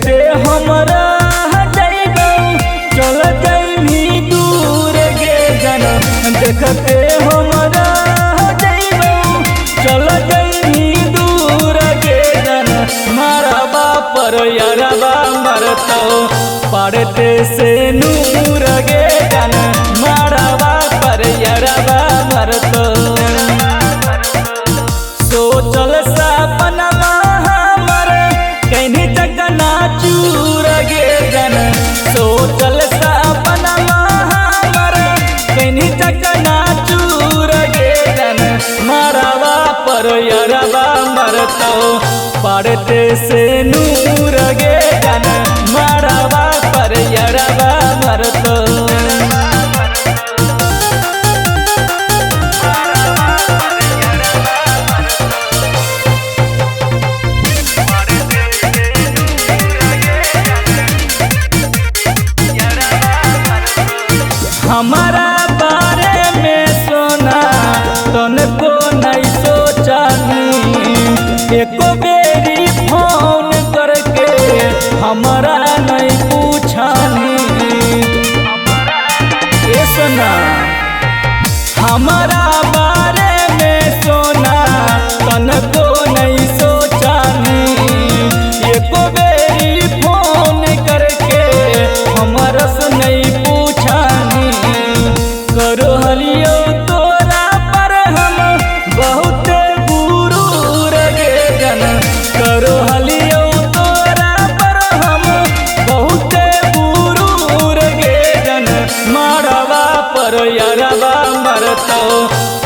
देखते हमरा जइबो चल जइमी दूर गे जाना। देखते हमरा जइबो चल जइमी दूर गे जाना। मारबा पर यारबा मरतो पड़ते से नूर गे जाना। मारबा पर यारबा मरतो सोचल सपनमा हमर कहीं जगना चूर गे जाना। सोचल सपनमा हमर कहीं जगना चूर गे जाना। मारबा पर यारबा मरतो पड़ते से नूर गे जाना। मारबा पर यारबा मरतो हमारा बारे में सोना तनको नहीं सोचानी। एको बेरी फोन करके हमारा नहीं पूछानी। ये सोना हमारा बारे में सोना तनको नहीं सोचानी। एको बेरी फोन करके हमारा से नहीं पूछानी। करो हलियो तोरा पर हम बहुत गुरूर गे जाना। करो हलियो तोरा पर हम बहुत गुरूर गे जाना। मारबा पर यारबा मरतो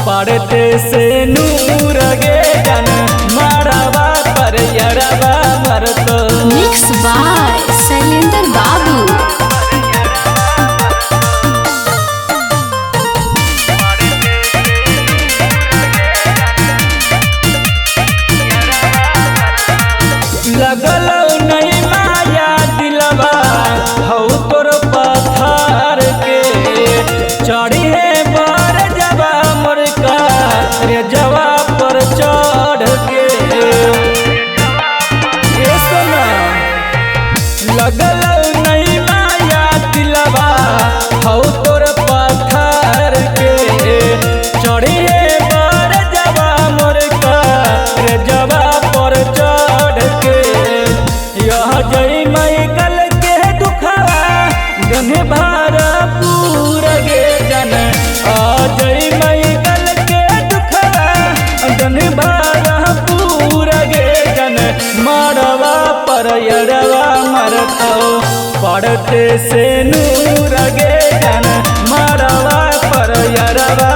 पड़ते से नूर गे जाना। मारबा पर यारबा मरतो मिक्स बाय शैलेंद्र बाबू। लगल नहीं माया दिलवा हौ तोर पत्थर के। चढ़ी है बर जवा मुर्का रे जवा पर चढ़ के। ये सुना लगल नहीं माया दिलवा हौ तोर पत्थर के। चढ़ी है बर जवा मुर्का रे जवा पर चढ़ के। यह जय मैकल के दुखवा गन भरपूर गे जाना। जय मैकल के दुखवा गन भरपूर गे जाना। मारबा पर यारबा मरतो पड़ते से नूर गे जाना। मारबा पर यारबा